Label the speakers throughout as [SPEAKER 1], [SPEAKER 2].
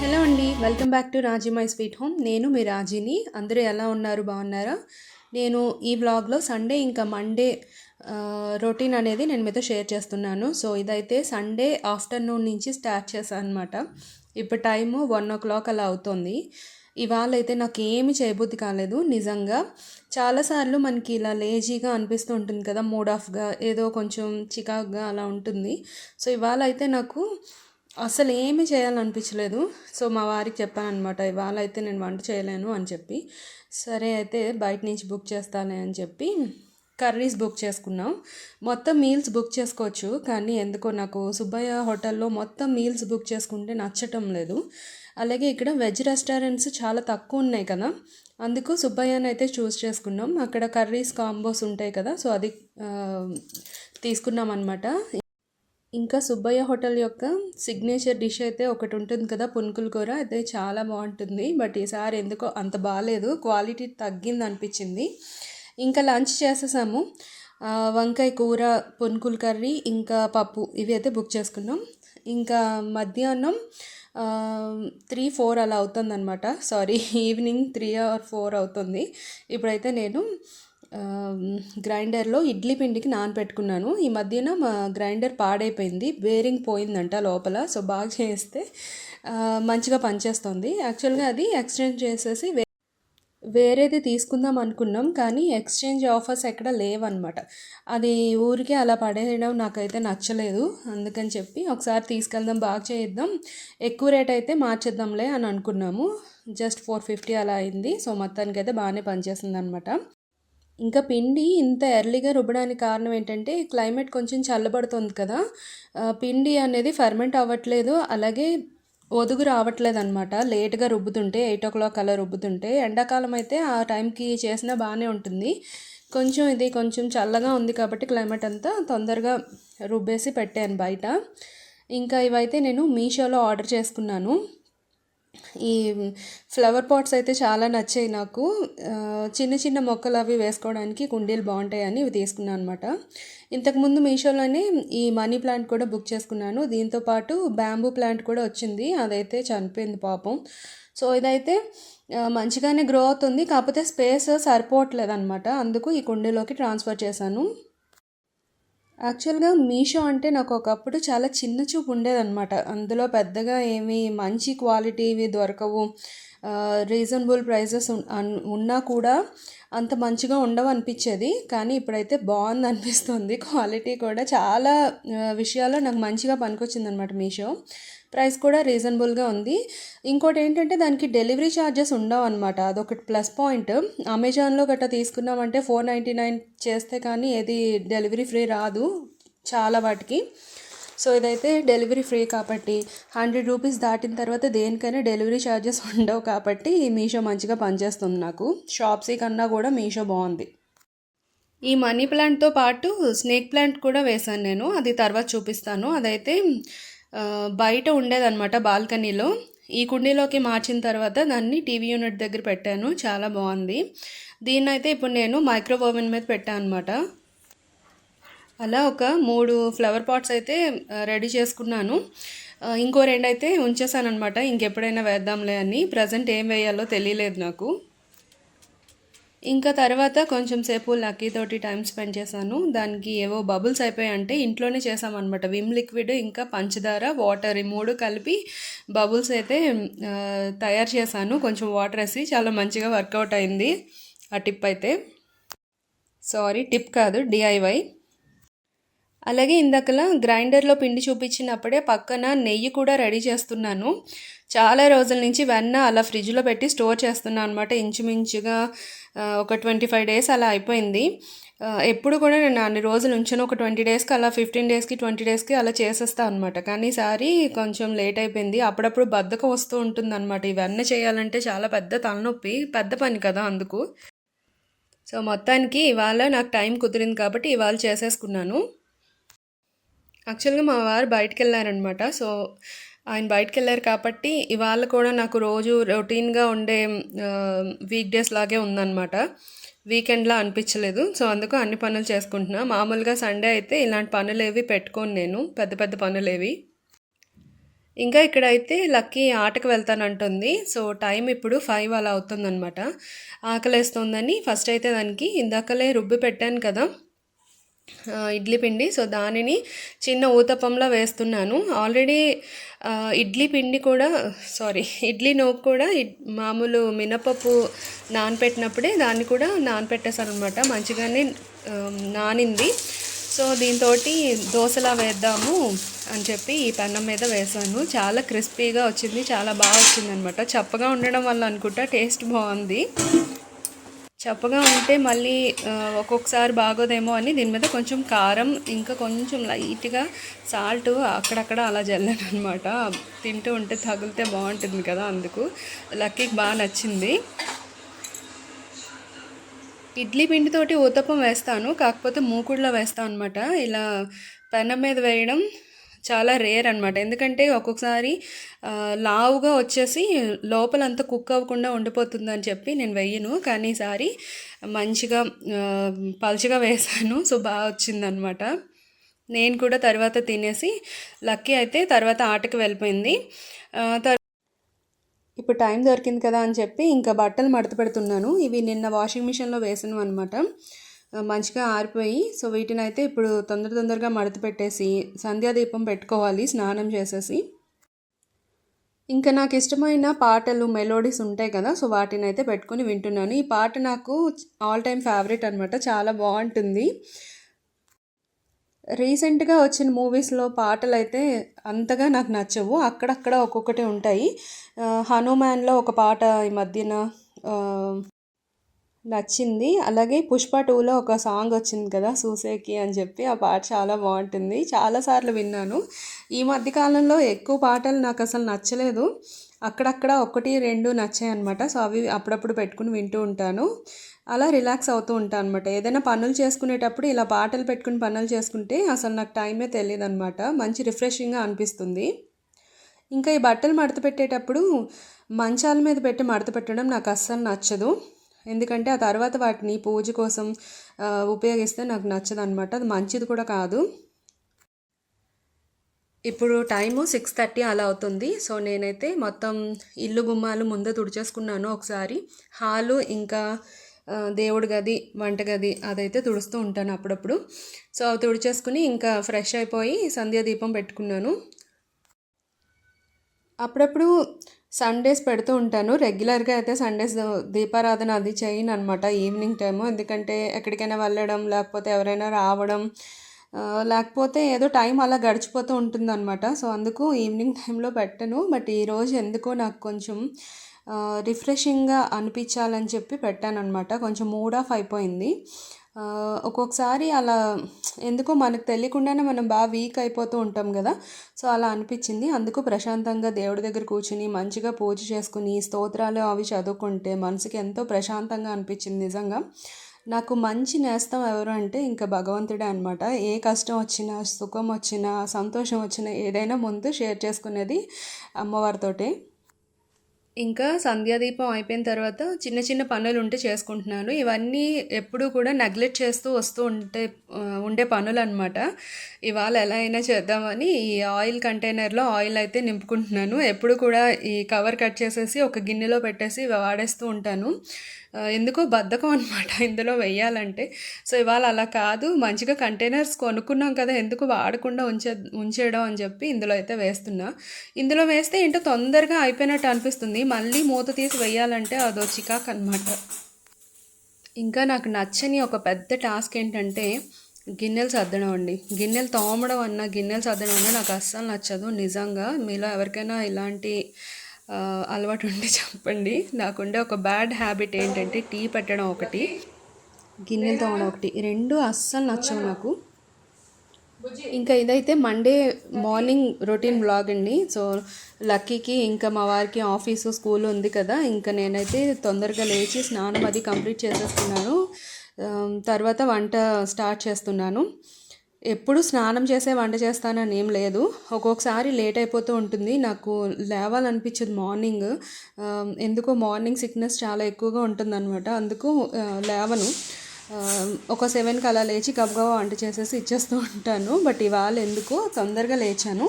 [SPEAKER 1] Hello అండి, welcome back to Raji my sweet home. నేను మీ రాజీని. అందరూ ఎలా ఉన్నారు, బాగున్నారా? నేను ఈ వ్లాగ్లో సండే ఇంకా మండే రొటీన్ అనేది నేను మీతో షేర్ చేస్తున్నాను. సో ఇదైతే సండే ఆఫ్టర్నూన్ నుంచి స్టార్ట్ చేశాను అనమాట. ఇప్పుడు టైము 1 o'clock అలా అవుతుంది. ఇవాళ అయితే నాకు ఏమి చేయబుద్ధి కాలేదు నిజంగా. చాలాసార్లు మనకి ఇలా లేజీగా అనిపిస్తూ ఉంటుంది కదా, మూడ్ ఆఫ్గా, ఏదో కొంచెం చికాకుగా అలా ఉంటుంది. సో ఇవాళ అయితే నాకు అసలు ఏమీ చేయాలనిపించలేదు. సో మా వారికి చెప్పాను అనమాట, ఇవాళ అయితే నేను వంట చేయలేను అని చెప్పి. సరే అయితే బయట నుంచి బుక్ చేస్తానే అని చెప్పి కర్రీస్ బుక్ చేసుకున్నాం. మొత్తం మీల్స్ బుక్ చేసుకోవచ్చు, కానీ ఎందుకో నాకు సుబ్బయ్య హోటల్లో మొత్తం మీల్స్ బుక్ చేసుకుంటే నచ్చటం లేదు. అలాగే ఇక్కడ వెజ్ రెస్టారెంట్స్ చాలా తక్కువ ఉన్నాయి కదా, అందుకు సుబ్బయ్యని అయితే చూస్ చేసుకున్నాం. అక్కడ కర్రీస్ కాంబోస్ ఉంటాయి కదా, సో అది తీసుకున్నాం అనమాట. ఇంకా సుబ్బయ్య హోటల్ యొక్క సిగ్నేచర్ డిష్ అయితే ఒకటి ఉంటుంది కదా, పునుకుల కూర, అయితే చాలా బాగుంటుంది. బట్ ఈసారి ఎందుకో అంత బాగాలేదు, క్వాలిటీ తగ్గింది అనిపించింది. ఇంకా లంచ్ చేసేసాము. వంకాయ కూర, పునుకుల కర్రీ, ఇంకా పప్పు, ఇవి అయితే బుక్ చేసుకున్నాం. ఇంకా మధ్యాహ్నం 3-4 అలా అవుతుందన్నమాట. సారీ, ఈవినింగ్ 3 or 4 అవుతుంది. ఇప్పుడైతే నేను గ్రైండర్లో ఇడ్లీ పిండికి నానపెట్టుకున్నాను. ఈ మధ్యన మా గ్రైండర్ పాడైపోయింది, బేరింగ్ పోయిందంట లోపల. సో బాగా చేస్తే మంచిగా పనిచేస్తుంది. యాక్చువల్గా అది ఎక్స్చేంజ్ చేసేసి వేరేది తీసుకుందాం అనుకున్నాం, కానీ ఎక్స్చేంజ్ ఆఫర్స్ ఎక్కడ లేవన్నమాట. అది ఊరికే అలా పడేయడం నాకైతే నచ్చలేదు. అందుకని చెప్పి ఒకసారి తీసుకెళ్దాం, బాగా చేద్దాం, ఎక్కువ రేట్ అయితే మార్చేద్దాంలే అని అనుకున్నాము. జస్ట్ 450 అలా అయింది. సో మొత్తానికైతే బాగానే పనిచేస్తుంది అనమాట. ఇంకా పిండి ఇంత ఎర్లీగా రుబ్బడానికి కారణం ఏంటంటే, క్లైమేట్ కొంచెం చల్లబడుతుంది కదా, పిండి అనేది ఫర్మెంట్ అవ్వట్లేదు, అలాగే ఒదుగు రావట్లేదు అనమాట. లేట్గా రుబ్బుతుంటే 8 o'clock అలా రుబ్బుతుంటే. ఎండాకాలం అయితే ఆ టైంకి చేసినా బాగానే ఉంటుంది. కొంచెం ఇది కొంచెం చల్లగా ఉంది కాబట్టి క్లైమేట్ అంతా తొందరగా రుబ్బేసి పెట్టాను బయట. ఇంకా ఇవైతే నేను మీషోలో ఆర్డర్ చేసుకున్నాను. ఈ ఫ్లవర్ పాట్స్ అయితే చాలా నచ్చాయి నాకు. చిన్న చిన్న మొక్కలు అవి వేసుకోవడానికి కుండీలు బాగుంటాయని ఇవి తీసుకున్నాను అనమాట. ఇంతకుముందు మీషోలోనే ఈ మనీ ప్లాంట్ కూడా బుక్ చేసుకున్నాను. దీంతోపాటు బ్యాంబూ ప్లాంట్ కూడా వచ్చింది, అదైతే చనిపోయింది పాపం. సో ఇదైతే మంచిగానే గ్రో అవుతుంది, కాకపోతే స్పేస్ సరిపోవట్లేదు అనమాట. అందుకు ఈ కుండీలోకి ట్రాన్స్ఫర్ చేశాను. యాక్చువల్గా మీషో అంటే నాకు ఒకప్పుడు చాలా చిన్న చూపు ఉండేదన్నమాట. అందులో పెద్దగా ఏమీ మంచి క్వాలిటీవి దొరకవు, రీజనబుల్ ప్రైజెస్ ఉన్నా కూడా అంత మంచిగా ఉండవు అనిపించేది. కానీ ఇప్పుడైతే బాగుంది అనిపిస్తుంది. క్వాలిటీ కూడా చాలా విషయాల్లో నాకు మంచిగా పనికొచ్చిందనమాట మీషో. ప్రైస్ కూడా రీజనబుల్గా ఉంది. ఇంకోటి ఏంటంటే దానికి డెలివరీ ఛార్జెస్ ఉండవు అనమాట, అదొకటి ప్లస్ పాయింట్. అమెజాన్లో గట్రా తీసుకున్నామంటే 499 చేస్తే కానీ ఏది డెలివరీ ఫ్రీ రాదు చాలా వాటికి. సో ఇదైతే డెలివరీ ఫ్రీ కాబట్టి 100 రూపీస్ దాటిన తర్వాత దేనికైనా డెలివరీ ఛార్జెస్ ఉండవు కాబట్టి మీషో మంచిగా పనిచేస్తుంది నాకు. షాప్సీ కన్నా కూడా మీషో బాగుంది. ఈ మనీ ప్లాంట్తో పాటు స్నేక్ ప్లాంట్ కూడా వేశాను నేను, అది తర్వాత చూపిస్తాను. అదైతే బయట ఉండేదన్నమాట బాల్కనీలో. ఈ కుండీలోకి మార్చిన తర్వాత దాన్ని టీవీ యూనిట్ దగ్గర పెట్టాను, చాలా బాగుంది. దీన్ని అయితే ఇప్పుడు నేను మైక్రోవేవ్ ఓవెన్ మీద పెట్టాను అనమాట. అలా ఒక 3 ఫ్లవర్ పాట్స్ అయితే రెడీ చేసుకున్నాను. ఇంకో 2 అయితే ఉంచేసాను అనమాట, ఇంకెప్పుడైనా వేద్దాంలే అని. ప్రజెంట్ ఏం వేయాలో తెలియలేదు నాకు. ఇంకా తర్వాత కొంచెం సేపు లక్కీతోటి టైం స్పెండ్ చేశాను. దానికి ఏవో బబుల్స్ అయిపోయాయంటే ఇంట్లోనే చేసామన్నమాట. విమ్ లిక్విడ్ ఇంకా పంచదార, వాటర్, ఈ 3 కలిపి బబుల్స్ అయితే తయారు చేశాను కొంచెం వాటర్ వేసి. చాలా మంచిగా వర్కౌట్ అయింది ఆ టిప్ అయితే. సారీ, టిప్ కాదు, డిఐవై. అలాగే ఇందాకలా గ్రైండర్లో పిండి చూపించినప్పుడే పక్కన నెయ్యి కూడా రెడీ చేస్తున్నాను. చాలా రోజుల నుంచి వెన్న అలా ఫ్రిడ్జ్లో పెట్టి స్టోర్ చేస్తున్నాను అనమాట. ఇంచుమించుగా ఒక 25 days అలా అయిపోయింది. ఎప్పుడు కూడా నేను అన్ని రోజులు ఉంచాను, ఒక 20 daysకి అలా, 15 daysకి 20 daysకి అలా చేసేస్తాను అనమాట. కానీ ఈసారి కొంచెం లేట్ అయిపోయింది. అప్పుడప్పుడు బద్ధకం వస్తూ ఉంటుంది అనమాట. ఇవన్నీ చేయాలంటే చాలా పెద్ద తలనొప్పి, పెద్ద పని కదా అందుకు. సో మొత్తానికి ఇవాళ నాకు టైం కుదిరింది కాబట్టి ఇవాళ చేసేసుకున్నాను. యాక్చువల్గా మా వారు బయటకు వెళ్ళారనమాట. సో ఆయన బయటకు వెళ్ళారు కాబట్టి ఇవాళ కూడా నాకు రోజు రొటీన్గా ఉండే వీక్ డేస్ లాగే ఉందన్నమాట. వీకెండ్లా అనిపించలేదు. సో అందుకు అన్ని పనులు చేసుకుంటున్నా. మామూలుగా సండే అయితే ఇలాంటి పనులు ఏవి పెట్టుకోను నేను, పెద్ద పెద్ద పనులు ఏవి. ఇంకా ఇక్కడైతే లక్కీ ఆటకు వెళ్తానంటుంది. సో టైం ఇప్పుడు 5 అలా అవుతుందనమాట. ఆకలేస్తోందని ఫస్ట్ అయితే దానికి ఇందాకలే రుబ్బి పెట్టాను కదా ఇడ్లీ పిండి. సో దానిని చిన్న ఊతప్పంలా వేస్తున్నాను. ఆల్రెడీ ఇడ్లీ పిండి కూడా ఇడ్లీ నూక కూడా మామూలు మినపప్పు నానపెట్టినప్పుడే దాన్ని కూడా నానపెట్టేసాను అనమాట. మంచిగానే నానింది. సో దీంతో దోశలా వేద్దాము అని చెప్పి ఈ పెన్నం మీద వేసాను. చాలా క్రిస్పీగా వచ్చింది, చాలా బాగా వచ్చింది అనమాట. చప్పగా ఉండడం వల్ల అనుకుంటా టేస్ట్ బాగుంది. చప్పగా ఉంటే మళ్ళీ ఒక్కొక్కసారి బాగోదేమో అని దీని మీద కొంచెం కారం, ఇంకా కొంచెం లైట్గా సాల్ట్ అక్కడక్కడ అలా జల్లాను అనమాట. తింటూ ఉంటే తగిలితే బాగుంటుంది కదా, అందుకు లక్కీకి బాగా నచ్చింది. ఇడ్లీ పిండితోటి ఊతప్పం వేస్తాను, కాకపోతే మూకుడులో వేస్తాను అనమాట. ఇలా పెనం మీద వేయడం చాలా రేర్ అనమాట. ఎందుకంటే ఒక్కొక్కసారి లావుగా వచ్చేసి లోపలంతా కుక్ అవ్వకుండా ఉండిపోతుందని చెప్పి నేను వెయ్యను. కానీ ఈసారి మంచిగా పలుచగా వేసాను. సో బాగా వచ్చిందనమాట. నేను కూడా తర్వాత తినేసి లక్కీ అయితే తర్వాత ఆటకి వెళ్ళిపోయింది. ఇప్పుడు టైం దొరికింది కదా అని చెప్పి ఇంకా బట్టలు మడత పెడుతున్నాను. ఇవి నిన్న వాషింగ్ మిషన్లో వేసాను అనమాట, మంచిగా ఆరిపోయి. సో వీటిని అయితే ఇప్పుడు తొందరగా మడత పెట్టేసి సంధ్యాదీపం పెట్టుకోవాలి స్నానం చేసేసి. ఇంకా నాకు ఇష్టమైన పాటలు, మెలోడీస్ ఉంటాయి కదా, సో వాటిని అయితే పెట్టుకుని వింటున్నాను. ఈ పాట నాకు ఆల్ టైమ్ ఫేవరెట్ అనమాట, చాలా బాగుంటుంది. రీసెంట్గా వచ్చిన మూవీస్లో పాటలు అయితే అంతగా నాకు నచ్చవు, అక్కడక్కడ ఒక్కొక్కటి ఉంటాయి. హనుమాన్లో ఒక పాట ఈ మధ్యన నచ్చింది. అలాగే పుష్ప 2లో ఒక సాంగ్ వచ్చింది కదా సూసేకి అని చెప్పి, ఆ పాట చాలా బాగుంటుంది, చాలాసార్లు విన్నాను. ఈ మధ్యకాలంలో ఎక్కువ పాటలు నాకు అసలు నచ్చలేదు, అక్కడక్కడ 1-2 నచ్చాయి అనమాట. సో అవి అప్పుడప్పుడు పెట్టుకుని వింటూ ఉంటాను, అలా రిలాక్స్ అవుతూ ఉంటాను అనమాట. ఏదైనా పనులు చేసుకునేటప్పుడు ఇలా పాటలు పెట్టుకుని పనులు చేసుకుంటే అసలు నాకు టైమే తెలియదు అనమాట, మంచి రిఫ్రెషింగ్గా అనిపిస్తుంది. ఇంకా ఈ బట్టలు మడత పెట్టేటప్పుడు మంచాల మీద పెట్టి మడత పెట్టడం నాకు అస్సలు నచ్చదు. ఎందుకంటే ఆ తర్వాత వాటిని పూజ కోసం ఉపయోగిస్తే నాకు నచ్చదు అనమాట, అది మంచిది కూడా కాదు. ఇప్పుడు టైము 6:30 అలా అవుతుంది. సో నేనైతే మొత్తం ఇల్లు గుమ్మాలు ముందే తుడిచేసుకున్నాను ఒకసారి. హాలు ఇంకా దేవుడి గది, వంటగది అదైతే తుడుస్తూ ఉంటాను అప్పుడప్పుడు. సో అవి తుడిచేసుకుని ఇంకా ఫ్రెష్ అయిపోయి సంధ్యాదీపం పెట్టుకున్నాను. అప్పుడప్పుడు సండేస్ పెడుతూ ఉంటాను, రెగ్యులర్గా అయితే సండేస్ దీపారాధన అది చేయను అనమాట ఈవినింగ్ టైము. ఎందుకంటే ఎక్కడికైనా వెళ్ళడం, లేకపోతే ఎవరైనా రావడం, లేకపోతే ఏదో టైం అలా గడిచిపోతూ ఉంటుందన్నమాట. సో అందుకు ఈవినింగ్ టైంలో పెట్టను. బట్ ఈరోజు ఎందుకో నాకు కొంచెం రిఫ్రెషింగ్గా అనిపించాలని చెప్పి పెట్టానమాట. కొంచెం మూడ్ ఆఫ్ అయిపోయింది. ఒక్కొక్కసారి అలా ఎందుకో మనకు తెలియకుండానే మనం బాగా వీక్ అయిపోతూ ఉంటాం కదా, సో అలా అనిపించింది. అందుకు ప్రశాంతంగా దేవుడి దగ్గర కూర్చుని మంచిగా పూజ చేసుకుని స్తోత్రాలు అవి చదువుకుంటే మనసుకి ఎంతో ప్రశాంతంగా అనిపించింది. నిజంగా నాకు మంచి నేస్తం ఎవరు అంటే ఇంకా భగవంతుడే అనమాట. ఏ కష్టం వచ్చినా, సుఖం వచ్చినా, సంతోషం వచ్చినా ఏదైనా ముందు షేర్ చేసుకునేది అమ్మవారితోటే. ఇంకా సంధ్యాదీపం అయిపోయిన తర్వాత చిన్న చిన్న పనులు ఉంటే చేసుకుంటున్నాను. ఇవన్నీ ఎప్పుడూ కూడా నెగ్లెక్ట్ చేస్తూ వస్తూ ఉండే పనులు అనమాట. ఇవాళ ఎలా అయినా చేద్దామని ఈ ఆయిల్ కంటైనర్లో ఆయిల్ అయితే నింపుకుంటున్నాను. ఎప్పుడు కూడా ఈ కవర్ కట్ చేసేసి ఒక గిన్నెలో పెట్టేసి వాడేస్తూ ఉంటాను. ఎందుకో బద్ధకం అనమాట ఇందులో వెయ్యాలంటే. సో ఇవాళ అలా కాదు, మంచిగా కంటైనర్స్ కొనుక్కున్నాం కదా, ఎందుకు వాడకుండా ఉంచేయడం అని చెప్పి ఇందులో అయితే వేస్తున్నా. ఇందులో వేస్తే ఏంటో తొందరగా అయిపోయినట్టు అనిపిస్తుంది, మళ్ళీ మూత తీసి వేయాలంటే అదో చికాకు అనమాట. ఇంకా నాకు నచ్చని ఒక పెద్ద టాస్క్ ఏంటంటే గిన్నెలు సర్దడం అండి. గిన్నెలు తోమడం అన్నా, గిన్నెలు సర్దడం అన్నా నాకు అస్సలు నచ్చదు నిజంగా. మీలో ఎవరికైనా ఇలాంటి అలవాటు ఉంటే చెప్పండి. నాకుండే ఒక బ్యాడ్ హ్యాబిట్ ఏంటంటే టీ పెట్టడం ఒకటి, గిన్నెలు తోమడం ఒకటి, రెండు అస్సలు నచ్చవు నాకు. ఇంకా ఇదైతే మండే మార్నింగ్ రొటీన్ బ్లాగ్ అండి. సో లక్కీకి ఇంకా మా వారికి ఆఫీసు స్కూల్ ఉంది కదా, ఇంకా నేనైతే తొందరగా లేచి స్నానం అది కంప్లీట్ చేసేస్తున్నాను. తర్వాత వంట స్టార్ట్ చేస్తున్నాను. ఎప్పుడు స్నానం చేసే వంట చేస్తానని ఏం లేదు, ఒక్కొక్కసారి లేట్ అయిపోతూ ఉంటుంది. నాకు లేవాలనిపించదు మార్నింగ్, ఎందుకో మార్నింగ్ సిక్నెస్ చాలా ఎక్కువగా ఉంటుందన్నమాట. అందుకు లేవను. ఒక 7కి అలా లేచి గబగబా వంట చేసేసి ఇచ్చేస్తూ ఉంటాను. బట్ ఇవాళ ఎందుకో తొందరగా లేచాను.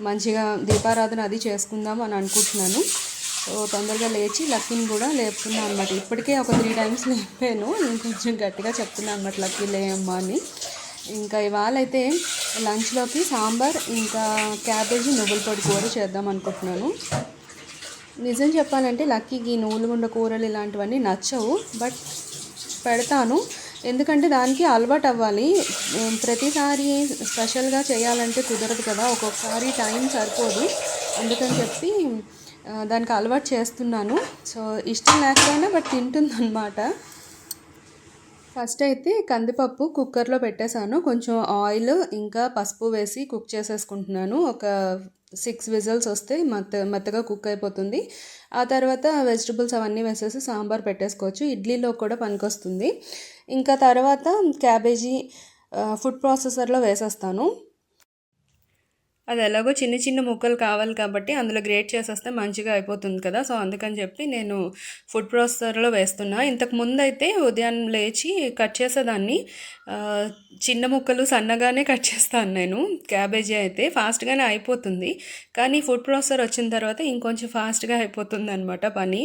[SPEAKER 1] మంచిగా దీపారాధన అది చేసుకుందాం అని అనుకుంటున్నాను. సో తొందరగా లేచి లక్కీని కూడా లేపుతున్నాను అనమాట. ఇప్పటికే ఒక 3 టైమ్స్ లేపాను, ఇంకొంచెం గట్టిగా చెప్తున్నాను అనమాట లక్కీ లేయమ్మా అని. ఇంకా ఇవాళ అయితే లంచ్లోకి సాంబార్ ఇంకా క్యాబేజీ నువ్వుల పొడి కూర చేద్దాం అనుకుంటున్నాను. నిజం చెప్పాలంటే లక్కీకి నువ్వుల గుండ కూరలు ఇలాంటివన్నీ నచ్చవు, బట్ పెడతాను ఎందుకంటే దానికి అలవాటు అవ్వాలి. ప్రతిసారి స్పెషల్గా చేయాలంటే కుదరదు కదా, ఒక్కొక్కసారి టైం సరిపోదు. అందుకని చెప్పి దానికి అలవాటు చేస్తున్నాను. సో ఇష్టం లేకపోయినా బట్ తింటుందన్నమాట. ఫస్ట్ అయితే కందిపప్పు కుక్కర్లో పెట్టేశాను. కొంచెం ఆయిల్ ఇంకా పసుపు వేసి కుక్ చేసేసుకుంటున్నాను. ఒక 6 విజిల్స్ వస్తే మెత్తగా కుక్ అయిపోతుంది. ఆ తర్వాత వెజిటబుల్స్ అవన్నీ వేసేసి సాంబార్ పెట్టేసుకోవచ్చు. ఇడ్లీలో కూడా పనికొస్తుంది. ఇంకా తర్వాత క్యాబేజీ ఫుడ్ ప్రాసెసర్లో వేసేస్తాను. అది ఎలాగో చిన్న చిన్న ముక్కలు కావాలి కాబట్టి అందులో గ్రేట్ చేసేస్తే మంచిగా అయిపోతుంది కదా. సో అందుకని చెప్పి నేను ఫుడ్ ప్రాసెసర్లో వేస్తున్నా. ఇంతకు ముందు అయితే ఉదయం లేచి కట్ చేసేదాన్ని. చిన్న ముక్కలు సన్నగానే కట్ చేస్తాను నేను. క్యాబేజీ అయితే ఫాస్ట్గానే అయిపోతుంది, కానీ ఫుడ్ ప్రాసెసర్ వచ్చిన తర్వాత ఇంకొంచెం ఫాస్ట్గా అయిపోతుంది అనమాట పని.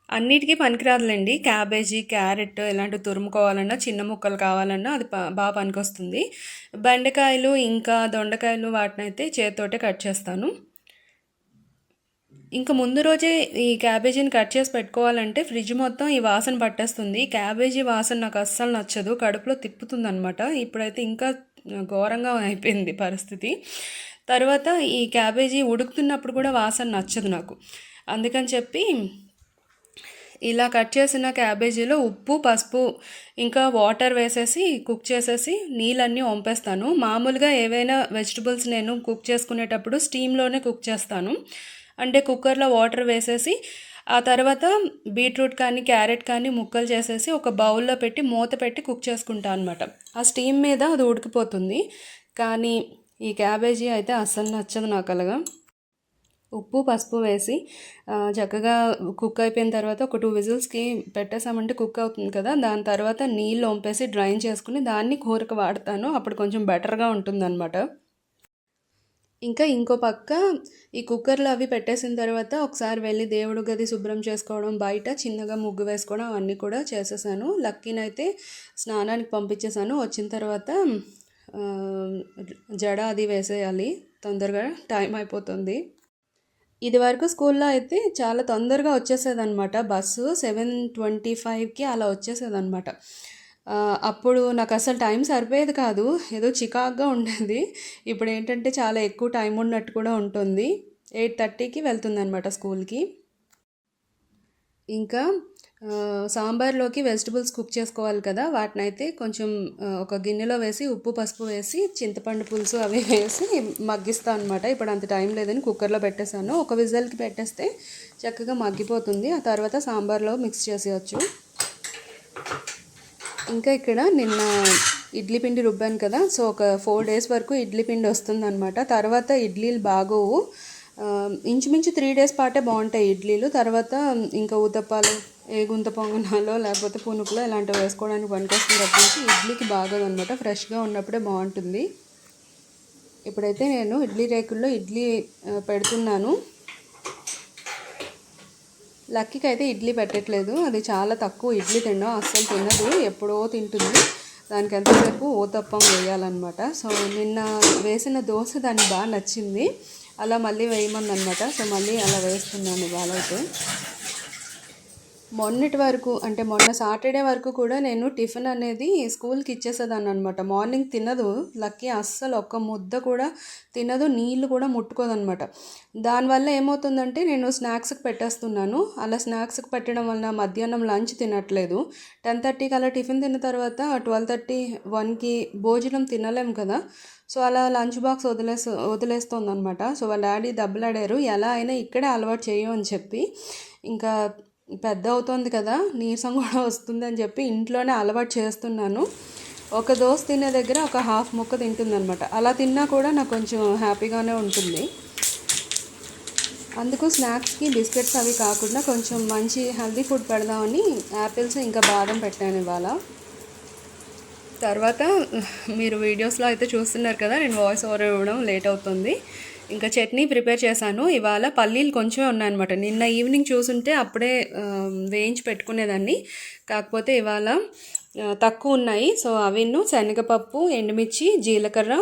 [SPEAKER 1] అన్నిటికీ పనికిరాదులేండి. క్యాబేజీ, క్యారెట్ ఇలాంటివి తురుముకోవాలన్నా, చిన్న ముక్కలు కావాలన్నా అది బాగా పనికొస్తుంది. బెండకాయలు ఇంకా దొండకాయలు వాటినైతే చేతితోటే కట్ చేస్తాను. ఇంకా ముందు రోజే ఈ క్యాబేజీని కట్ చేసి పెట్టుకోవాలంటే ఫ్రిడ్జ్ మొత్తం ఈ వాసన పట్టేస్తుంది. క్యాబేజీ వాసన నాకు అస్సలు నచ్చదు, కడుపులో తిప్పుతుంది అనమాట. ఇప్పుడైతే ఇంకా ఘోరంగా అయిపోయింది పరిస్థితి. తర్వాత ఈ క్యాబేజీ ఉడుకుతున్నప్పుడు కూడా వాసన నచ్చదు నాకు. అందుకని చెప్పి ఇలా కట్ చేసిన క్యాబేజీలో ఉప్పు, పసుపు ఇంకా వాటర్ వేసేసి కుక్ చేసేసి నీళ్ళన్నీ వంపేస్తాను. మామూలుగా ఏవైనా వెజిటబుల్స్ నేను కుక్ చేసుకునేటప్పుడు స్టీమ్లోనే కుక్ చేస్తాను. అంటే కుక్కర్లో వాటర్ వేసేసి ఆ తర్వాత బీట్రూట్ కానీ క్యారెట్ కానీ ముక్కలు చేసేసి ఒక బౌల్లో పెట్టి మూత పెట్టి కుక్ చేసుకుంటాను అనమాట. ఆ స్టీమ్ మీద అది ఉడికిపోతుంది. కానీ ఈ క్యాబేజీ అయితే అస్సలు నచ్చదు నాకు అలాగా. ఉప్పు, పసుపు వేసి చక్కగా కుక్ అయిపోయిన తర్వాత ఒక 2 విజిల్స్కి పెట్టేసామంటే కుక్ అవుతుంది కదా. దాని తర్వాత నీళ్ళు వంపేసి డ్రైన్ చేసుకుని దాన్ని కూరకు వాడతాను. అప్పుడు కొంచెం బెటర్గా ఉంటుందన్నమాట. ఇంకా ఇంకో పక్క ఈ కుక్కర్లో అవి పెట్టేసిన తర్వాత ఒకసారి వెళ్ళి దేవుడు గది శుభ్రం చేసుకోవడం, బయట చిన్నగా ముగ్గు వేసుకోవడం అవన్నీ కూడా చేసేసాను. లక్కీనైతే స్నానానికి పంపించేసాను. వచ్చిన తర్వాత జడ అది వేసేయాలి, తొందరగా టైం అయిపోతుంది. ఇది వరకు స్కూల్లో అయితే చాలా తొందరగా వచ్చేసేదనమాట. బస్సు 7:25కి అలా వచ్చేసేదనమాట. అప్పుడు నాకు అసలు టైం సరిపోయేది కాదు, ఏదో చికాగ్గా ఉండేది. ఇప్పుడు ఏంటంటే చాలా ఎక్కువ టైం ఉన్నట్టు కూడా ఉంటుంది. 8:30కి వెళ్తుందనమాట స్కూల్కి. ఇంకా సాంబార్లోకి వెజిటబుల్స్ కుక్ చేసుకోవాలి కదా, వాటినైతే కొంచెం ఒక గిన్నెలో వేసి ఉప్పు, పసుపు వేసి చింతపండు పులుసు అవి వేసి మగ్గిస్తాను అనమాట. ఇప్పుడు అంత టైం లేదని కుక్కర్లో పెట్టేశాను. ఒక విజిల్కి పెట్టేస్తే చక్కగా మగ్గిపోతుంది. ఆ తర్వాత సాంబార్లో మిక్స్ చేసేయచ్చు. ఇంకా ఇక్కడ నిన్న ఇడ్లీ పిండి రుబ్బాను కదా, సో ఒక 4 days వరకు ఇడ్లీ పిండి వస్తుందన్నమాట. తర్వాత ఇడ్లీలు బాగోవు, ఇంచుమించు 3 days పాటే బాగుంటాయి ఇడ్లీలు. తర్వాత ఇంకా ఊతప్పాలు, గుంత పొంగనాలో లేకపోతే పునుకులో ఇలాంటివి వేసుకోవడానికి పనికొస్తుంది తప్పించి ఇడ్లీకి బాగోదన్నమాట. ఫ్రెష్గా ఉన్నప్పుడే బాగుంటుంది. ఇప్పుడైతే నేను ఇడ్లీ రేకుల్లో ఇడ్లీ పెడుతున్నాను. లక్కీకి అయితే ఇడ్లీ పెట్టట్లేదు, అది చాలా తక్కువ ఇడ్లీ తినడం, అస్సలు తినదు, ఎప్పుడో తింటుంది. దానికి ఎంతసేపు ఊతప్పం వేయాలన్నమాట. సో నిన్న వేసిన దోశ దానికి బాగా నచ్చింది, అలా మళ్ళీ వేయమందనమాట. సో మళ్ళీ అలా వేస్తున్నాను ఇవాళ అయితే. మొన్నటి వరకు అంటే మొన్న సాటర్డే వరకు కూడా నేను టిఫిన్ అనేది స్కూల్కి ఇచ్చేసేదాన్ని అనమాట. మార్నింగ్ తినదు లక్కీ, అస్సలు ఒక్క ముద్ద కూడా తినదు, నీళ్ళు కూడా ముట్టుకోదనమాట. దానివల్ల ఏమవుతుందంటే నేను స్నాక్స్కి పెట్టేస్తున్నాను. అలా స్నాక్స్కి పెట్టడం వల్ల మధ్యాహ్నం లంచ్ తినట్లేదు. 10:30కి అలా టిఫిన్ తిన్న తర్వాత 12:30, 1కి భోజనం తినలేము కదా. సో అలా లంచ్ బాక్స్ వదిలేస్తుంది అనమాట. సో వాళ్ళ డాడీ దెబ్బలాడారు, ఎలా అయినా ఇక్కడే అలవాటు చేయమని చెప్పి. ఇంకా పెద్ద అవుతుంది కదా, నీరసం కూడా వస్తుంది అని చెప్పి ఇంట్లోనే అలవాటు చేస్తున్నాను. ఒక దోశ తినే దగ్గర ఒక హాఫ్ ముక్క తింటుందనమాట. అలా తిన్నా కూడా నాకు కొంచెం హ్యాపీగానే ఉంటుంది. అందుకు స్నాక్స్కి బిస్కెట్స్ అవి కాకుండా కొంచెం మంచి హెల్తీ ఫుడ్ పెడదామని యాపిల్స్ ఇంకా బాదం పెట్టాను ఇవాళ. తర్వాత మీరు వీడియోస్లో అయితే చూస్తున్నారు కదా, నేను వాయిస్ ఓవర్ ఇవ్వడం లేట్ అవుతుంది. ఇంకా చట్నీ ప్రిపేర్ చేశాను. ఇవాళ పల్లీలు కొంచెమే ఉన్నాయన్నమాట. నిన్న ఈవినింగ్ చూసుంటే అప్పుడే వేయించి పెట్టుకునేదాన్ని. కాకపోతే ఇవాళ తక్కువ ఉన్నాయి. సో అవిను శనగపప్పు, ఎండుమిర్చి, జీలకర్ర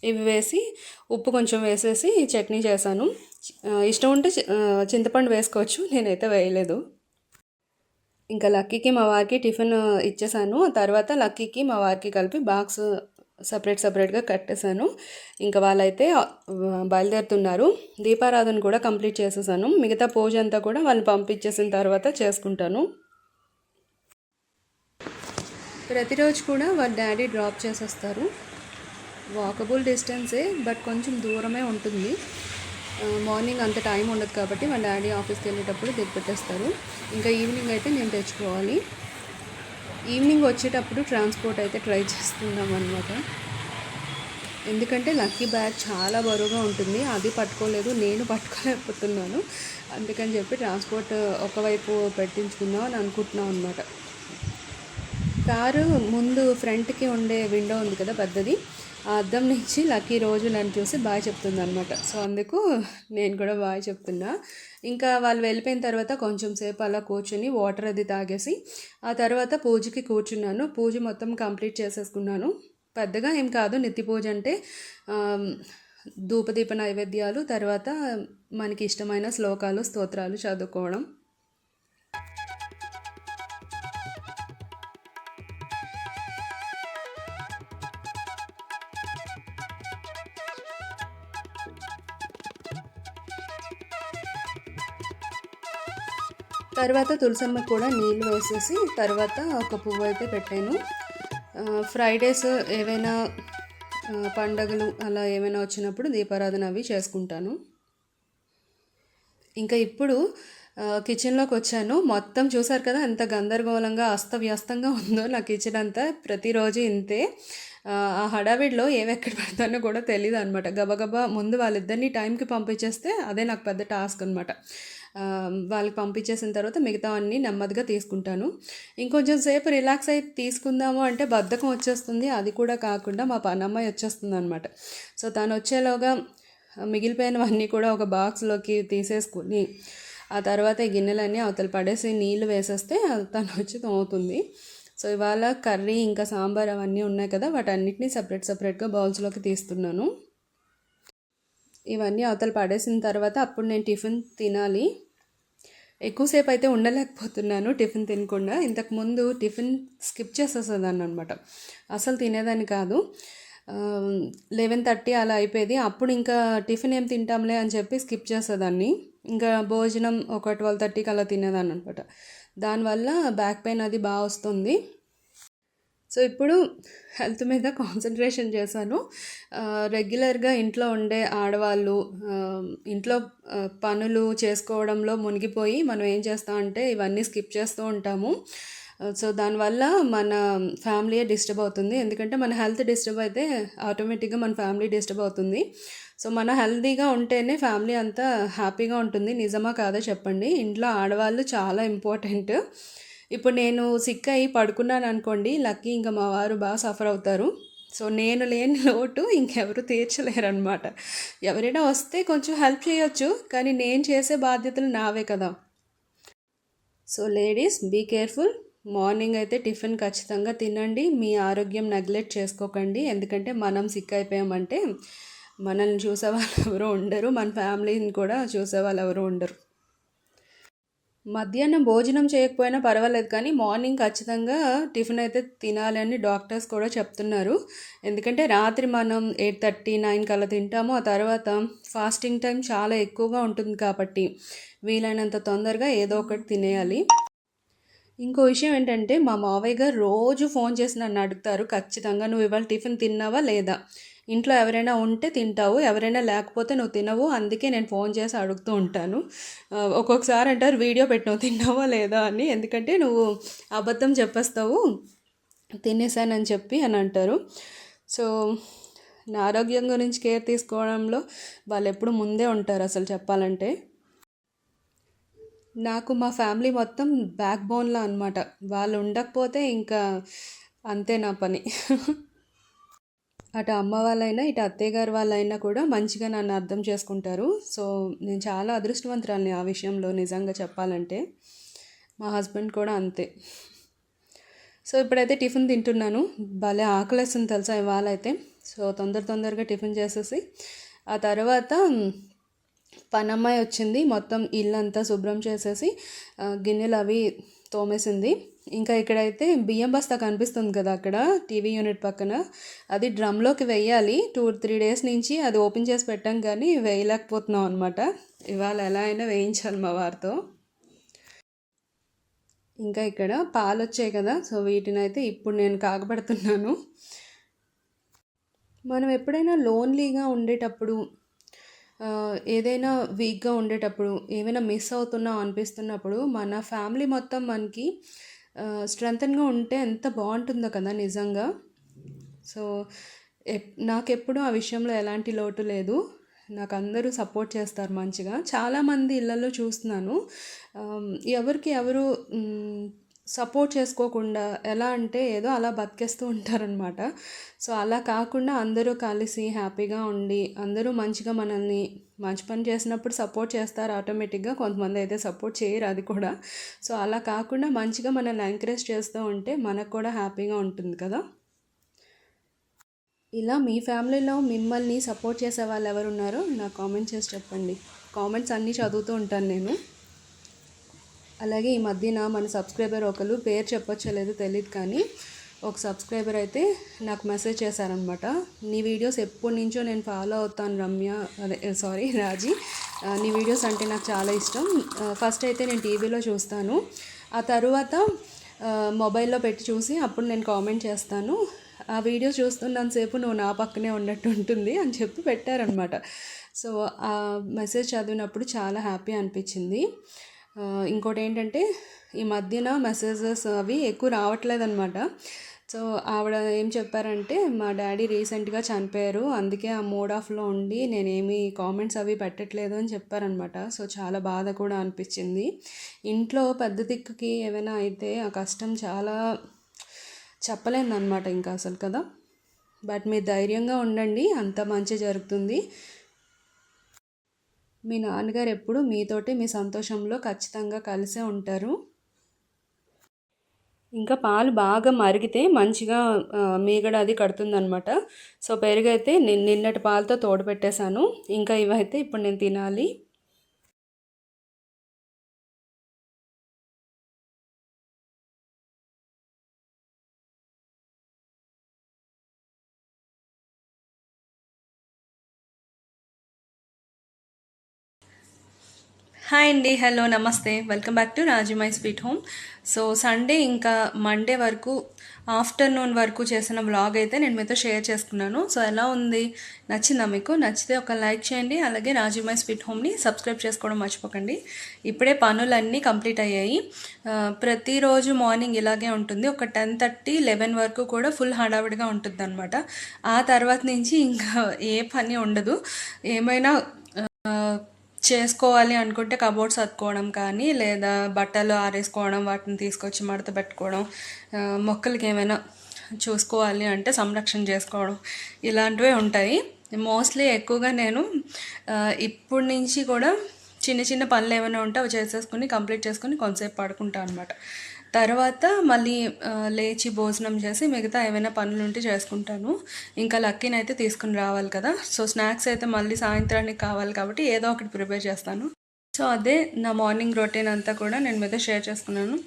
[SPEAKER 1] ఇవి వేసి ఉప్పు కొంచెం వేసేసి చట్నీ చేశాను. ఇష్టం ఉంటే చింతపండు వేసుకోవచ్చు, నేనైతే వేయలేదు. ఇంకా లక్కీకి మా వారికి టిఫిన్ ఇచ్చేసాను. తర్వాత లక్కీకి మా వారికి కలిపి బాక్స్ సపరేట్గా కట్టేశాను. ఇంకా వాళ్ళైతే బయలుదేరుతున్నారు. దీపారాధన కూడా కంప్లీట్ చేసేసాను. మిగతా పూజ అంతా కూడా వాళ్ళని పంపించేసిన తర్వాత చేసుకుంటాను. ప్రతిరోజు కూడా వాళ్ళ డాడీ డ్రాప్ చేసేస్తారు. వాకబుల్ డిస్టెన్సే, బట్ కొంచెం దూరమే ఉంటుంది. మార్నింగ్ అంత టైం ఉండదు కాబట్టి వాళ్ళ డాడీ ఆఫీస్కి వెళ్ళేటప్పుడు దిగపెట్టేస్తారు. ఇంకా ఈవినింగ్ అయితే నేను తెచ్చుకోవాలి. ఈవినింగ్ వచ్చేటప్పుడు ట్రాన్స్పోర్ట్ అయితే ట్రై చేస్తున్నాం అనమాట. ఎందుకంటే లక్కీ బ్యాగ్ చాలా బరువుగా ఉంటుంది, అది పట్టుకోలేదు, నేను పట్టుకోలేకపోతున్నాను. అందుకని చెప్పి ట్రాన్స్పోర్ట్ ఒకవైపు పెట్టించుకుందాం అని అనుకుంటున్నాం అనమాట. కారు ముందు ఫ్రంట్కి ఉండే విండో ఉంది కదా పెద్దది, ఆ అద్దం నుంచి లక్కీ రోజు నన్ను చూసి బాయ్ చెప్తుంది అనమాట. సో అందుకు నేను కూడా బాయ్ చెప్తున్నా. ఇంకా వాళ్ళు వెళ్ళిపోయిన తర్వాత కొంచెం సేపు అలా కూర్చుని వాటర్ అది తాగేసి ఆ తర్వాత పూజకి కూర్చున్నాను. పూజ మొత్తం కంప్లీట్ చేసేసుకున్నాను. పెద్దగా ఏం కాదు, నిత్య పూజ అంటే ధూపదీప నైవేద్యాలు, తర్వాత మనకి ఇష్టమైన శ్లోకాలు, స్తోత్రాలు చదువుకోవడం. తర్వాత తులసమ్మ కూడా నీళ్ళు వేసేసి తర్వాత ఒక పువ్వు అయితే పెట్టాను. ఫ్రైడేస్ ఏవైనా పండగలు అలా ఏమైనా వచ్చినప్పుడు దీపారాధన అవి చేసుకుంటాను. ఇంకా ఇప్పుడు కిచెన్లోకి వచ్చాను. మొత్తం చూసారు కదా ఎంత గందరగోళంగా అస్తవ్యస్తంగా ఉందో నా కిచెన్ అంతా. ప్రతిరోజు ఇంతే. ఆ హడావిడిలో ఏవెక్కడ పెడతానో కూడా తెలియదు అనమాట. గబగబా ముందు వాళ్ళిద్దరిని టైంకి పంపించేస్తే అదే నాకు పెద్ద టాస్క్ అనమాట. వాళ్ళకి పంపించేసిన తర్వాత మిగతా అన్నీ నెమ్మదిగా తీసుకుంటాను. ఇంకొంచెం సేపు రిలాక్స్ అయి తీసుకుందాము అంటే బద్ధకం వచ్చేస్తుంది. అది కూడా కాకుండా మా పనమ్మాయి వచ్చేస్తుంది అనమాట. సో తను వచ్చేలోగా మిగిలిపోయినవన్నీ కూడా ఒక బాక్స్లోకి తీసేసుకుని ఆ తర్వాత ఈ గిన్నెలన్నీ అవతల పడేసి నీళ్ళు వేసేస్తే తను వచ్చి తోముతుంది. సో ఇవాళ కర్రీ ఇంకా సాంబార్ అవన్నీ ఉన్నాయి కదా, వాటన్నిటిని సపరేట్గా బౌల్స్లోకి తీస్తున్నాను. ఇవన్నీ అవతల పడేసిన తర్వాత అప్పుడు నేను టిఫిన్ తినాలి. ఎక్కువసేపు అయితే ఉండలేకపోతున్నాను టిఫిన్ తినకుండా. ఇంతకుముందు టిఫిన్ స్కిప్ చేసేసేదాన్ని అనమాట, అసలు తినేదాన్ని కాదు. 11:30 అలా అయిపోయేది. అప్పుడు ఇంకా టిఫిన్ ఏం తింటాంలే అని చెప్పి స్కిప్ చేసేదాన్ని. ఇంకా భోజనం ఒక 12:30కి అలా తినేదాన్ని అనమాట. దానివల్ల బ్యాక్ పెయిన్ అది బాగా వస్తుంది. సో ఇప్పుడు హెల్త్ మీద కాన్సన్ట్రేషన్ చేశాను. రెగ్యులర్గా ఇంట్లో ఉండే ఆడవాళ్ళు ఇంట్లో పనులు చేసుకోవడంలో మునిగిపోయి మనం ఏం చేస్తామంటే ఇవన్నీ స్కిప్ చేస్తూ ఉంటాము. సో దానివల్ల మన ఫ్యామిలీయే డిస్టర్బ్ అవుతుంది. ఎందుకంటే మన హెల్త్ డిస్టర్బ్ అయితే ఆటోమేటిక్గా మన ఫ్యామిలీ డిస్టర్బ్ అవుతుంది. సో మన హెల్తీగా ఉంటేనే ఫ్యామిలీ అంతా హ్యాపీగా ఉంటుంది. నిజమా కాదా చెప్పండి? ఇంట్లో ఆడవాళ్ళు చాలా ఇంపార్టెంట్. ఇప్పుడు నేను సిక్ అయ్యి పడుకున్నాను అనుకోండి, లక్కీ ఇంకా మా వారు బాగా సఫర్ అవుతారు. సో నేను లేని లోటు ఇంకెవరు తీర్చలేరు అనమాట. ఎవరైనా వస్తే కొంచెం హెల్ప్ చేయొచ్చు, కానీ నేను చేసే బాధ్యతలు నావే కదా. So ladies be careful. Morning అయితే టిఫిన్ ఖచ్చితంగా తినండి. మీ ఆరోగ్యం నెగ్లెక్ట్ చేసుకోకండి. ఎందుకంటే మనం సిక్ అయిపోయామంటే మనల్ని చూసేవాళ్ళు ఎవరు ఉండరు, మన ఫ్యామిలీని కూడా చూసేవాళ్ళు ఎవరు ఉండరు. మధ్యాహ్నం భోజనం చేయకపోయినా పర్వాలేదు, కానీ మార్నింగ్ ఖచ్చితంగా టిఫిన్ అయితే తినాలి అని డాక్టర్స్ కూడా చెప్తున్నారు. ఎందుకంటే రాత్రి మనం 8:30, 9 కల్లా తింటాము. ఆ తర్వాత ఫాస్టింగ్ టైం చాలా ఎక్కువగా ఉంటుంది కాబట్టి వీలైనంత తొందరగా ఏదో ఒకటి తినేయాలి. ఇంకో విషయం ఏంటంటే మా మావయ్య గారు రోజు ఫోన్ చేసి నన్ను అడుగుతారు ఖచ్చితంగా, నువ్వు ఇవాళ టిఫిన్ తిన్నావా లేదా, ఇంట్లో ఎవరైనా ఉంటే తింటావు, ఎవరైనా లేకపోతే నువ్వు తినవు, అందుకే నేను ఫోన్ చేసి అడుగుతూ ఉంటాను. ఒక్కొక్కసారి అంటారు వీడియో పెట్టినావు తిన్నావా లేదా అని, ఎందుకంటే నువ్వు అబద్ధం చెప్పేస్తావు తినేసానని చెప్పి అని అంటారు. సో నా ఆరోగ్యం గురించి కేర్ తీసుకోవడంలో వాళ్ళు ఎప్పుడు ముందే ఉంటారు అసలు చెప్పాలంటే. నాకు మా ఫ్యామిలీ మొత్తం బ్యాక్ బోన్లా అనమాట. వాళ్ళు ఉండకపోతే ఇంకా అంతే నా పని. అటు అమ్మ వాళ్ళైనా ఇటు అత్తయ్య గారు వాళ్ళైనా కూడా మంచిగా నన్ను అర్థం చేసుకుంటారు. సో నేను చాలా అదృష్టవంతురాలిని ఆ విషయంలో నిజంగా చెప్పాలంటే. మా హస్బెండ్ కూడా అంతే. సో ఇప్పుడైతే టిఫిన్ తింటున్నాను. భలే ఆకలేస్తుంది తెలుసా ఇవాళ అయితే. సో తొందరగా టిఫిన్ చేసేసి ఆ తర్వాత పనమ్మాయి వచ్చింది, మొత్తం ఇల్లంతా శుభ్రం చేసేసి గిన్నెలు అవి తోమేసింది. ఇంకా ఇక్కడైతే బియ్యం బస్తా కనిపిస్తుంది కదా అక్కడ టీవీ యూనిట్ పక్కన, అది డ్రమ్లోకి వెయ్యాలి. 2-3 డేస్ నుంచి అది ఓపెన్ చేసి పెట్టాం కానీ వేయలేకపోతున్నాం అనమాట. ఇవాళ ఎలా అయినా వేయించాలి మా వారితో. ఇంకా ఇక్కడ పాలు వచ్చాయి కదా, సో వీటిని అయితే ఇప్పుడు నేను కాగబెడుతున్నాను. మనం ఎప్పుడైనా లోన్లీగా ఉండేటప్పుడు, ఏదైనా వీక్గా ఉండేటప్పుడు, ఏమైనా మిస్ అవుతున్నాం అనిపిస్తున్నప్పుడు మన ఫ్యామిలీ మొత్తం మనకి స్ట్రెంగ్తన్గా ఉంటే ఎంత బాగుంటుందో కదా నిజంగా. సో నాకెప్పుడు ఆ విషయంలో ఎలాంటి లోటు లేదు. నాకు అందరూ సపోర్ట్ చేస్తారు మంచిగా. చాలామంది ఇళ్ళల్లో చూస్తున్నాను ఎవరికి ఎవరు సపోర్ట్ చేసుకోకుండా ఎలా అంటే ఏదో అలా బతికేస్తూ ఉంటారనమాట. సో అలా కాకుండా అందరూ కలిసి హ్యాపీగా ఉండి అందరూ మంచిగా మనల్ని మంచి పని చేసినప్పుడు సపోర్ట్ చేస్తారు ఆటోమేటిక్గా. కొంతమంది అయితే సపోర్ట్ చేయరు, అది కూడా. సో అలా కాకుండా మంచిగా మనల్ని ఎంకరేజ్ చేస్తూ ఉంటే మనకు కూడా హ్యాపీగా ఉంటుంది కదా. ఇలా మీ ఫ్యామిలీలో మిమ్మల్ని సపోర్ట్ చేసే వాళ్ళు ఎవరు ఉన్నారో నాకు కామెంట్ చేసి చెప్పండి. కామెంట్స్ అన్నీ చదువుతూ ఉంటాను నేను. అలాగే ఈ మధ్యన మన సబ్స్క్రైబర్ ఒకరు, పేరు చెప్పొచ్చో లేదో తెలియదు కానీ, ఒక సబ్స్క్రైబర్ అయితే నాకు మెసేజ్ చేశారనమాట. నీ వీడియోస్ ఎప్పటి నుంచో నేను ఫాలో అవుతాను రమ్య, అదే రాజీ, నీ వీడియోస్ అంటే నాకు చాలా ఇష్టం. ఫస్ట్ అయితే నేను టీవీలో చూస్తాను, ఆ తర్వాత మొబైల్లో పెట్టి చూసి అప్పుడు నేను కామెంట్ చేస్తాను. ఆ వీడియో చూస్తున్నంతసేపు నువ్వు నా పక్కనే ఉన్నట్టు ఉంటుంది అని చెప్పి పెట్టారనమాట. సో ఆ మెసేజ్ చదివినప్పుడు చాలా హ్యాపీ అనిపించింది. ఇంకోటి ఏంటంటే ఈ మధ్యన మెసేజెస్ అవి ఎక్కువ రావట్లేదన్నమాట. సో ఆవిడ ఏం చెప్పారంటే, మా డాడీ రీసెంట్గా చనిపోయారు, అందుకే ఆ మూడ్ ఆఫ్లో ఉండి నేనేమి కామెంట్స్ అవి పెట్టట్లేదు అని చెప్పారనమాట. సో చాలా బాధ కూడా అనిపించింది. ఇంట్లో పెద్ద దిక్కుకి ఏమైనా అయితే ఆ కష్టం చాలా చెప్పలేదన్నమాట ఇంకా అసలు కదా. బట్ మీరు ధైర్యంగా ఉండండి, అంత మంచి జరుగుతుంది. మీ నాన్నగారు ఎప్పుడు మీతోటి మీ సంతోషంలో ఖచ్చితంగా కలిసే ఉంటారు. ఇంకా పాలు బాగా మరిగితే మంచిగా మీగడ అది కడుతుందనమాట. సో పెరుగైతే నిన్నటి పాలతో తోడు పెట్టేశాను. ఇంకా ఇవైతే ఇప్పుడు నేను తినాలి. హాయ్ అండి, హలో, నమస్తే, welcome back to Raji my sweet home. So Sunday ఇంకా మండే వరకు ఆఫ్టర్నూన్ వరకు చేసిన వ్లాగ్ అయితే నేను మీతో షేర్ చేసుకున్నాను. సో ఎలా ఉంది, నచ్చిందా మీకు? నచ్చితే ఒక లైక్ చేయండి. అలాగే రాజీ మై స్వీట్ హోమ్ని సబ్స్క్రైబ్ చేసుకోవడం మర్చిపోకండి. ఇప్పుడే పనులన్నీ కంప్లీట్ అయ్యాయి. ప్రతిరోజు మార్నింగ్ ఇలాగే ఉంటుంది. ఒక 10:30-11 వరకు కూడా ఫుల్ హడావిడిగా ఉంటుంది అనమాట. ఆ తర్వాత నుంచి ఇంకా ఏ పని ఉండదు. ఏమైనా చేసుకోవాలి అనుకుంటే కబోర్డ్స్ సర్దుకోవడం కానీ, లేదా బట్టలు ఆరేసుకోవడం, వాటిని తీసుకొచ్చి మడత పెట్టుకోవడం, మొక్కలకి ఏమైనా చూసుకోవాలి అంటే సంరక్షణ చేసుకోవడం, ఇలాంటివే ఉంటాయి. మోస్ట్లీ ఎక్కువగా నేను ఇప్పటి నుంచి కూడా చిన్న చిన్న పనులు ఏమైనా ఉంటే అవి చేసేసుకుని కంప్లీట్ చేసుకుని కొంతసేపు పడుకుంటాను అనమాట. తర్వాత మళ్ళీ లేచి భోజనం చేసి మిగతా ఏమైనా పనులు ఉంటే చేసుకుంటాను. ఇంకా లక్కీని అయితే తీసుకుని రావాలి కదా. సో స్నాక్స్ అయితే మళ్ళీ సాయంత్రానికి కావాలి కాబట్టి ఏదో ఒకటి ప్రిపేర్ చేస్తాను. సో అదే నా మార్నింగ్ రొటీన్ అంతా కూడా నేను మీతో షేర్ చేసుకున్నాను.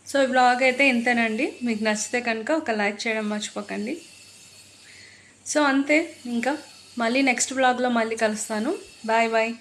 [SPEAKER 1] సో ఈ వ్లాగ్ అయితే ఇంతేనండి. మీకు నచ్చితే కనుక ఒక లైక్ చేయడం మర్చిపోకండి. సో అంతే, ఇంకా మళ్ళీ నెక్స్ట్ వ్లాగ్లో మళ్ళీ కలుస్తాను. Bye bye.